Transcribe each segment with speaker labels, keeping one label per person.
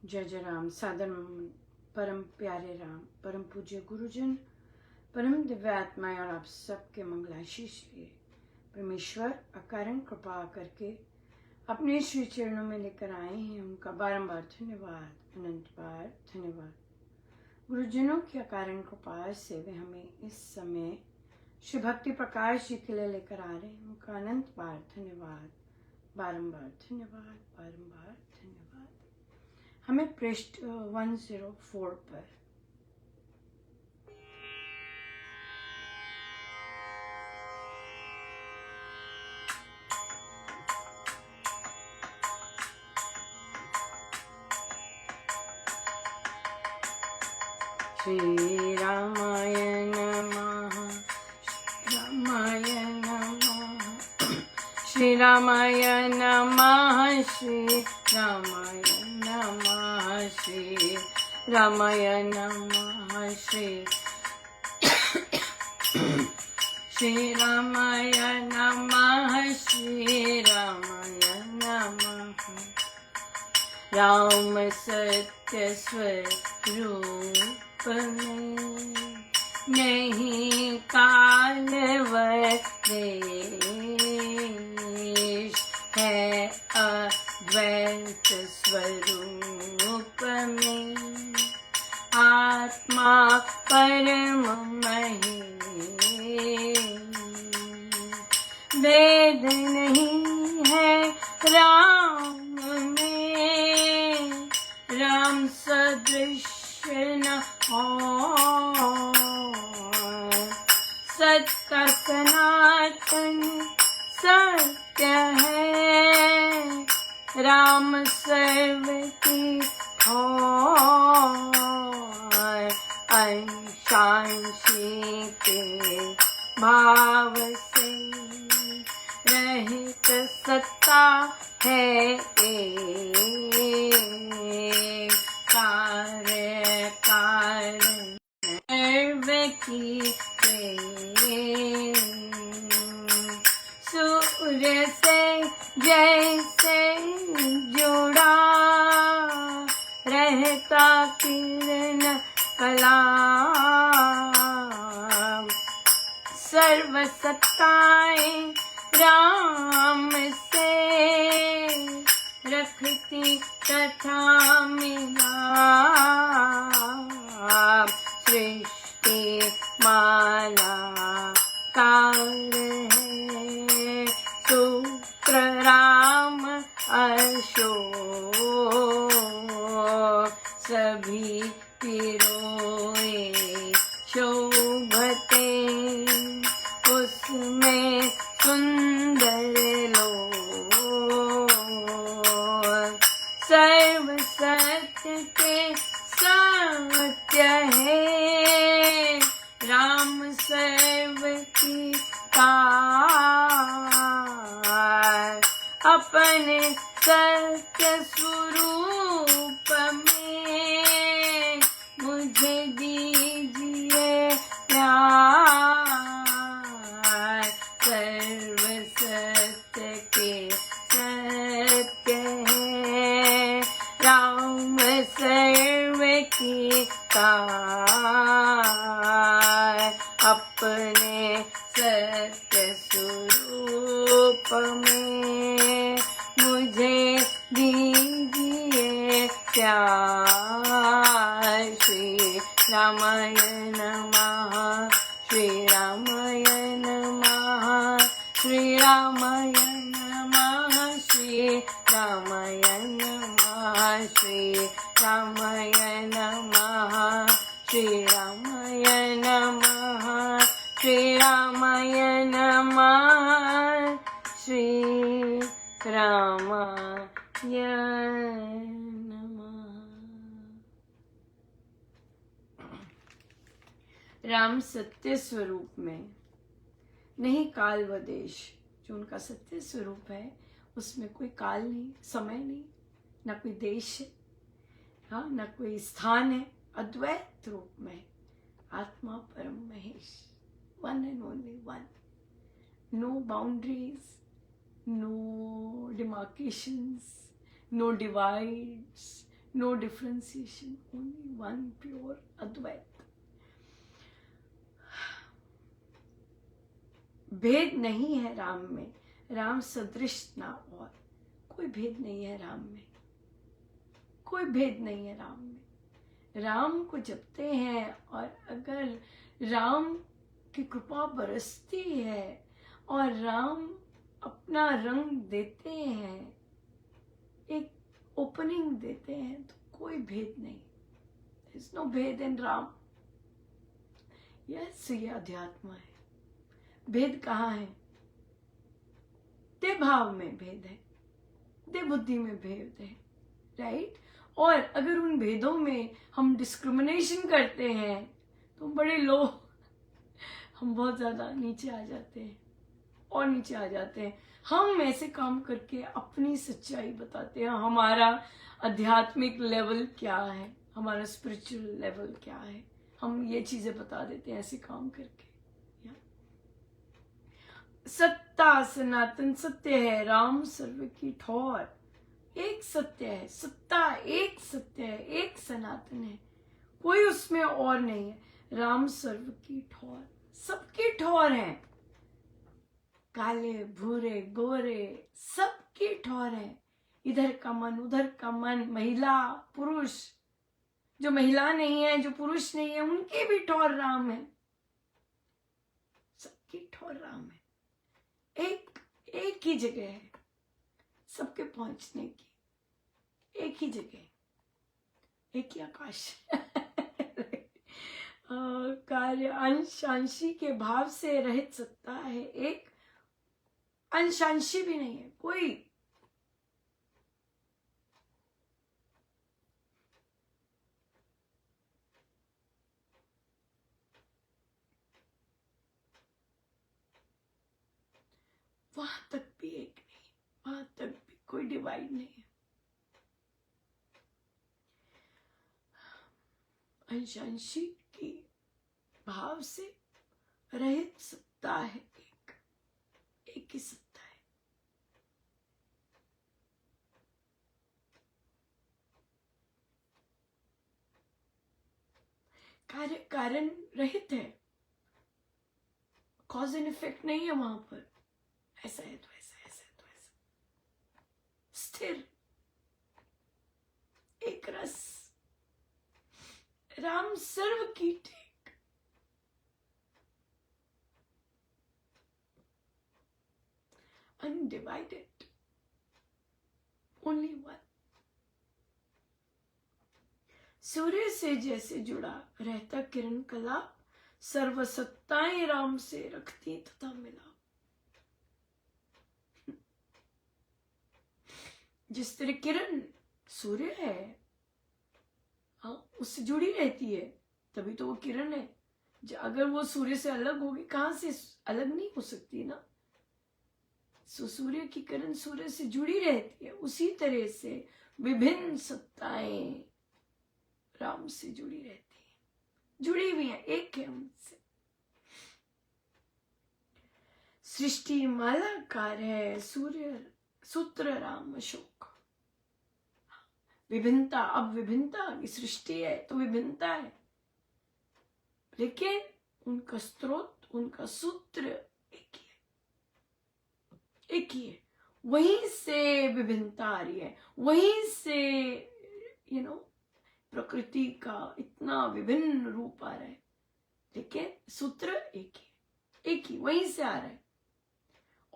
Speaker 1: जय जय राम। सादर परम प्यारे राम, परम पूज्य गुरुजन, परम दिव्यात्माएं और आप सबके मंगलाशीष लिए परमेश्वर अकारण कृपा करके अपने श्री चरणों में लेकर आए हैं। उनका बारंबार धन्यवाद, अनंत बार धन्यवाद। गुरुजनों की अकारण कृपा से वे हमें इस समय श्री भक्ति प्रकाश जी के लिए लेकर आ रहे हैं। उनका अनंत बार धन्यवाद, बारंबार धन्यवाद, बारंबार धन्यवाद। हमें पृष्ठ 104 पर श्री रामाय नमः, रामाय नमः, श्री रामाय नमः, श्री रामाय नमः, श्री रामाय नमः, श्री रामाय नमः, श्री रामाय नमः। राम सत्य स्वरूप में नहीं काल देश है, अद्वैत स्वरूप में आत्मा परम महेश। वेद नहीं है राम में, राम सदृश न और सत्य सनातन सत्य है, राम सर्व की ठोर। अंशांशी के भाव से रहित सत्ता है एक, कार्य कारण सर्व की सूर्य से जैसे जुड़ा रहता किरण कला, सर्व सत्ताएं राम से रखती तथा मिला। सृष्टि माला काल है, सूत्र राम अशोक। सभी पिरोए शोभते उसमें सुंदर लोग। सर्व सत्य के सत्य है, राम सर्व की कार। अपने सत्य स्वरूप में मुझे दीजिए प्यार। सर्व सत्य के सत्य है, राम सर्व की कार। अपने सत्य स्वरूप में मुझे दीजिए प्यार। श्री रामाय नमः, श्री रामाय नमः, श्री रामाय नमः, श्री रामाय नमः, श्री रामाय नमः, श्री रामाय नमः, श्री रामाय नमः, श्री रामाय नमः। राम सत्य स्वरूप में नहीं काल व देश। जो उनका सत्य स्वरूप है उसमें कोई काल नहीं, समय नहीं, न कोई देश है, हाँ, न कोई स्थान है। अद्वैत रूप में आत्मा परम Mahesh, one and only one. No boundaries, no demarcations, no divides, no differentiation, only one pure Advaita. भेद नहीं है राम में, राम सदृश ना और। कोई भेद नहीं है राम में, कोई भेद नहीं है राम में। राम को जपते हैं और अगर राम की कृपा बरसती है और राम अपना रंग देते हैं, एक ओपनिंग देते हैं, तो कोई भेद नहीं। There is no भेद इन राम। यस, ये अध्यात्म है। भेद कहाँ है? दे भाव में भेद है, दे बुद्धि में भेद है, राइट? और अगर उन भेदों में हम डिस्क्रिमिनेशन करते हैं तो बड़े लो, हम बहुत ज्यादा नीचे आ जाते हैं और नीचे आ जाते हैं। हम ऐसे काम करके अपनी सच्चाई बताते हैं, हमारा आध्यात्मिक लेवल क्या है, हमारा स्पिरिचुअल लेवल क्या है, हम ये चीजें बता देते हैं ऐसे काम करके। सत्ता सनातन सत्य है, राम सर्व की ठौर। एक सत्य है, सत्ता एक सत्य है, एक सनातन है, कोई उसमें और नहीं है। राम सर्व की ठौर, सबकी ठौर है, काले भूरे गोरे सबकी ठौर है। इधर का मन उधर का मन, महिला पुरुष, जो महिला नहीं है, जो पुरुष नहीं है, उनकी भी ठौर राम है, सबकी ठौर राम है। एक ही जगह है सबके पहुंचने की, एक ही जगह, एक ही आकाश। कार्य अंशांशी के भाव से रहित सत्ता है, एक अंशांशी भी नहीं है कोई। वहां तक भी एक नहीं, वहां तक भी कोई डिवाइड नहीं है। अंशांशी की भाव से रहित सत्ता है, एक ही सत्ता है। कार्य कारण रहित है, कॉज एंड इफेक्ट नहीं है वहां पर। ऐसा है तो ऐसा, ऐसा है तो ऐसा, स्थिर एक रस, राम सर्व की टेक। Undivided, only one. सूर्य से जैसे जुड़ा रहता किरण कला, सर्वसत्ताएं राम से रखती तथा मिला। जिस तरह किरण सूर्य है, हाँ, उससे जुड़ी रहती है, तभी तो वो किरण है। अगर वो सूर्य से अलग होगी, कहां से अलग नहीं हो सकती ना। सूर्य की किरण सूर्य से जुड़ी रहती है, उसी तरह से विभिन्न सत्ताएं राम से जुड़ी रहती है, जुड़ी हुई है, एक है उनसे। सृष्टि मालाकार है, सूर्य सूत्र राम अशोक। विभिन्नता, अब विभिन्नता की सृष्टि है तो विभिन्नता है, लेकिन उनका स्रोत, उनका सूत्र एक ही है, एक ही है। वहीं से विभिन्नता आ रही है, वहीं से प्रकृति का इतना विभिन्न रूप आ रहा है, लेकिन सूत्र एक ही, एक ही वहीं से आ रहा है।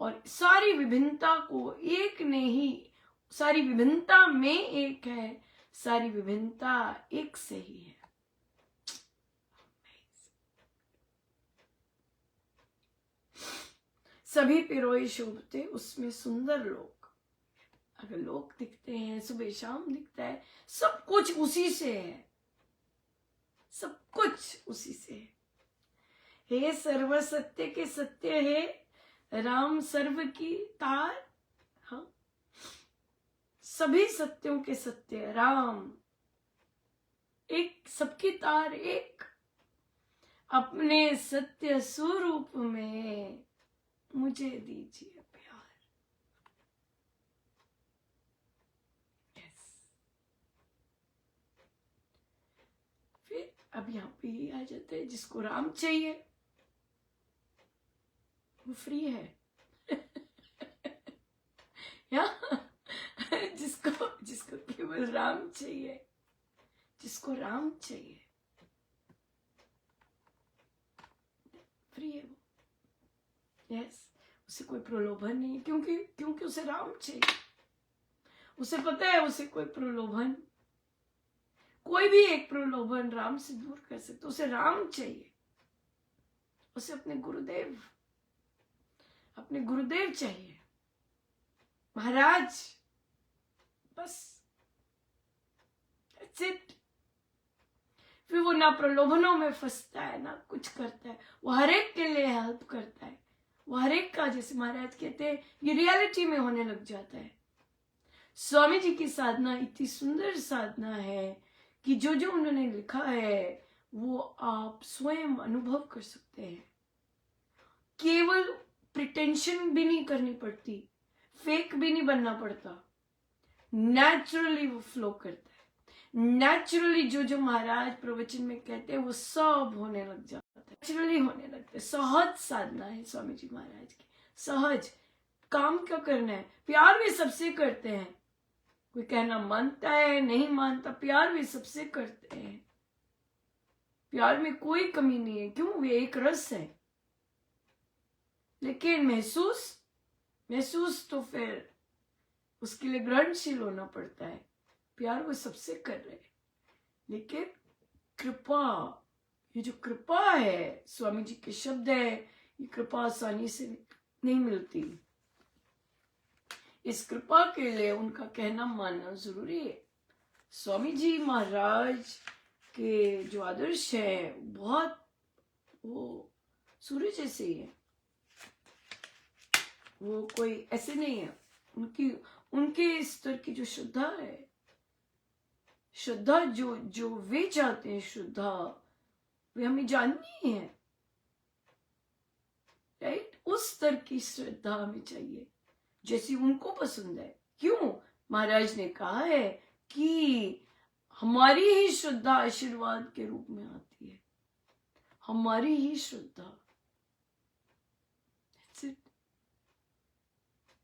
Speaker 1: और सारी विभिन्नता को एक ने ही, सारी विभिन्नता में एक है, सारी विभिन्नता एक से ही है। सभी पिरोए शोभते उसमें सुंदर लोग। अगर लोग दिखते हैं, सुबह शाम दिखता है, सब कुछ उसी से है, सब कुछ उसी से है। हे सर्व सत्य के सत्य है, राम सर्व की तार। हाँ, सभी सत्यों के सत्य राम, एक सबकी तार एक। अपने सत्य स्वरूप में मुझे दीजिए प्यार। यस, अब यहाँ पे ये आ जाता है, जिसको राम चाहिए वो फ्री है। या जिसको जिसको केवल राम चाहिए, जिसको राम चाहिए, फ्री है वो। यस, उसे कोई प्रलोभन नहीं, क्योंकि उसे राम चाहिए। उसे पता है उसे कोई प्रलोभन, कोई भी एक प्रलोभन राम से दूर कर सकते। उसे राम चाहिए, उसे अपने गुरुदेव चाहिए, महाराज, बस That's it। फिर वो ना प्रलोभनों में फंसता है ना कुछ करता है, वो हर एक के लिए हेल्प करता है, वो हर एक का, जैसे महाराज कहते हैं, ये रियलिटी में होने लग जाता है। स्वामी जी की साधना इतनी सुंदर साधना है कि जो जो उन्होंने लिखा है वो आप स्वयं अनुभव कर सकते हैं। केवल प्रिटेंशन भी नहीं करनी पड़ती, फेक भी नहीं बनना पड़ता, नेचुरली वो फ्लो करता है। नेचुरली जो जो महाराज प्रवचन में कहते हैं वो सब होने लग जाता है, नेचुरली होने लगता है। सहज साधना है स्वामी जी महाराज की, सहज। काम क्या करना है, प्यार भी सबसे करते हैं। कोई कहना मानता है नहीं मानता, प्यार भी सबसे करते हैं। प्यार में कोई कमी नहीं है, क्यों, वे एक रस है। लेकिन महसूस तो फिर उसके लिए ग्रहणशील होना पड़ता है। प्यार वो सबसे कर रहे हैं, लेकिन कृपा, ये जो कृपा है, स्वामी जी के शब्द है, ये कृपा आसानी से नहीं मिलती। इस कृपा के लिए उनका कहना मानना जरूरी है। स्वामी जी महाराज के जो आदर्श है बहुत, वो सूर्य जैसे ही है, वो कोई ऐसे नहीं है। उनके स्तर की जो श्रद्धा है, श्रद्धा जो वे चाहते हैं, श्रद्धा वे हमें जाननी है, राइट। उस स्तर की श्रद्धा हमें चाहिए जैसी उनको पसंद है। क्यों, महाराज ने कहा है कि हमारी ही श्रद्धा आशीर्वाद के रूप में आती है, हमारी ही श्रद्धा।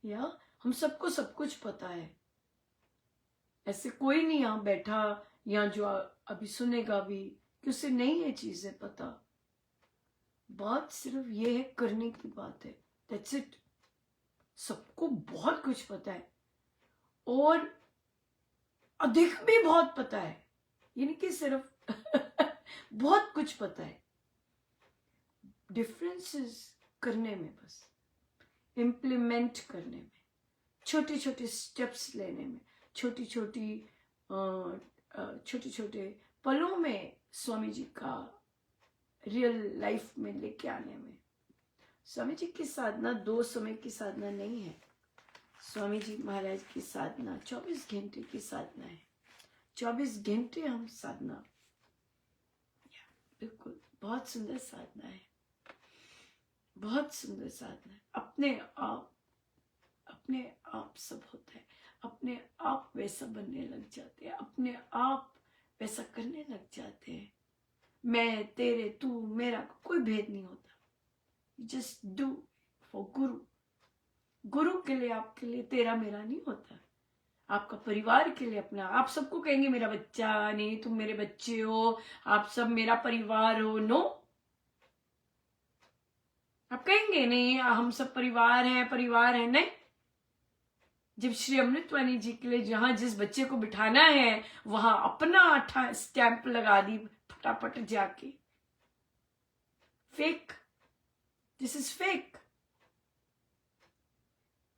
Speaker 1: या हम सबको सब कुछ पता है, ऐसे कोई नहीं यहाँ बैठा या जो अभी सुनेगा भी कि उसे नहीं ये चीजें पता। बात सिर्फ ये है, करने की बात है। That's it। सबको बहुत कुछ पता है और अधिक भी बहुत पता है, यानी कि सिर्फ बहुत कुछ पता है। डिफरेंसेस करने में, बस इम्प्लीमेंट करने में, छोटे छोटे स्टेप्स लेने में, छोटी छोटे पलों में स्वामी जी का रियल लाइफ में लेके आने में। स्वामी जी की साधना 2 समय की साधना नहीं है। स्वामी जी महाराज की साधना 24 घंटे की साधना है। 24 घंटे हम साधना, बिल्कुल बहुत सुंदर साधना है, बहुत सुंदर साधना है। अपने आप सब होता है, अपने आप वैसा बनने लग जाते हैं, अपने आप वैसा करने लग जाते हैं। मैं, तेरे, तू, मेरा कोई भेद नहीं होता। जस्ट डू फॉर गुरु। गुरु के लिए, आपके लिए तेरा मेरा नहीं होता, आपका परिवार के लिए अपना। आप सबको कहेंगे मेरा बच्चा, नहीं तुम मेरे बच्चे हो, आप सब मेरा परिवार हो। नो, आप कहेंगे नहीं हम सब परिवार हैं, नहीं। जब श्री अमृतवाणी जी के लिए जहां जिस बच्चे को बिठाना है वहां अपना स्टैंप लगा दी फटाफट जाके। Fake, this is fake.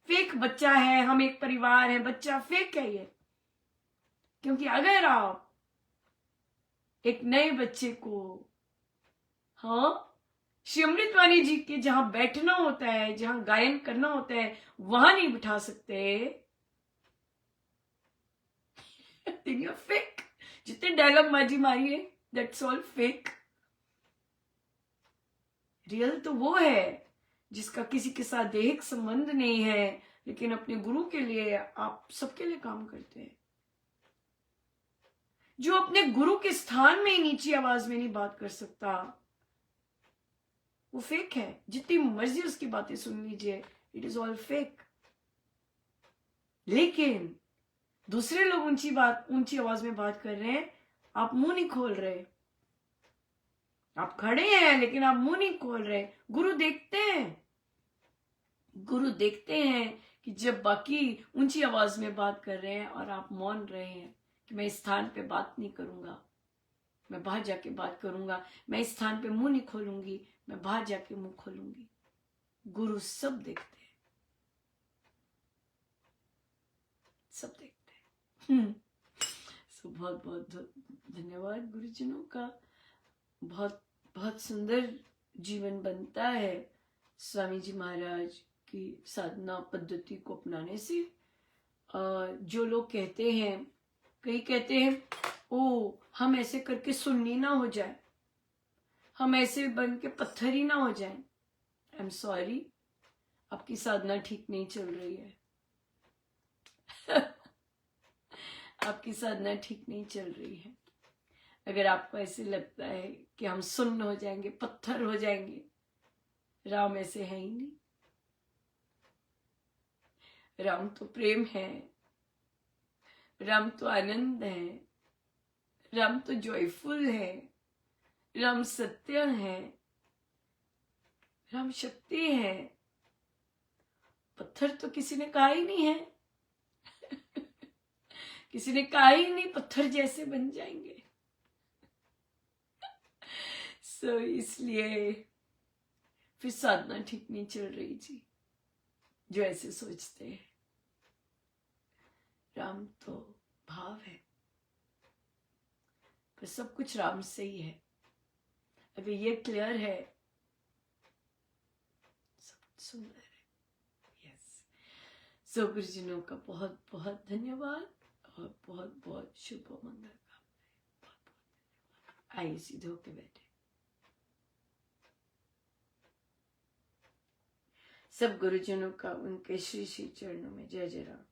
Speaker 1: Fake बच्चा है, हम एक परिवार है, बच्चा फेक है ये। क्योंकि अगर आप एक नए बच्चे को, हाँ, श्री अमृतवाणी जी के जहां बैठना होता है, जहां गायन करना होता है, वहां नहीं बिठा सकते, फेक। जितने डायलॉग माजी मारिए, दैट्स ऑल फेक। रियल तो वो है जिसका किसी के साथ दैहिक संबंध नहीं है, लेकिन अपने गुरु के लिए आप सबके लिए काम करते हैं। जो अपने गुरु के स्थान में ही नीची आवाज में नहीं बात कर सकता, वो फेक है। जितनी मर्जी उसकी बातें सुन लीजिए, इट इज ऑल फेक। लेकिन दूसरे लोग ऊंची आवाज में बात कर रहे हैं, आप मुंह नहीं खोल रहे। आप खड़े हैं लेकिन आप मुंह नहीं खोल रहे। गुरु देखते हैं, गुरु देखते हैं कि जब बाकी ऊंची आवाज में बात कर रहे हैं और आप मौन रहे हैं कि मैं इस स्थान पे बात नहीं करूंगा, मैं बाहर जाके बात करूंगा, मैं इस स्थान पे मुंह नहीं खोलूंगी, मैं बाहर जाके मुंह खोलूंगी। गुरु सब देखते हैं, सब देखते हैं। सो बहुत बहुत धन्यवाद गुरुजनों का। बहुत बहुत सुंदर जीवन बनता है स्वामी जी महाराज की साधना पद्धति को अपनाने से। जो लोग कहते हैं, कई कहते हैं ओ हम ऐसे करके सुन्नी ना हो जाए, हम ऐसे बन के पत्थर ही ना हो जाए। आई एम सॉरी, आपकी साधना ठीक नहीं चल रही है। आपकी साधना ठीक नहीं चल रही है। अगर आपको ऐसे लगता है कि हम सुन्न हो जाएंगे, पत्थर हो जाएंगे, राम ऐसे है ही नहीं। राम तो प्रेम है, राम तो आनंद है, राम तो जॉयफुल है, राम सत्य है, राम शक्ति है। पत्थर तो किसी ने कहा ही नहीं है। किसी ने कहा ही नहीं पत्थर जैसे बन जाएंगे। सो इसलिए फिर साधना ठीक नहीं चल रही जी, जो ऐसे सोचते हैं। राम तो भाव है, पर सब कुछ राम से ही है। अगर ये क्लियर है, सब सुंदर है। यस। सो गुरुजनों का बहुत बहुत धन्यवाद और बहुत बहुत शुभ मंगल कामनाएं। बहुत बहुत आइए सीधे होके बैठे। सब गुरुजनों का उनके श्री श्री चरणों में जय जय राम।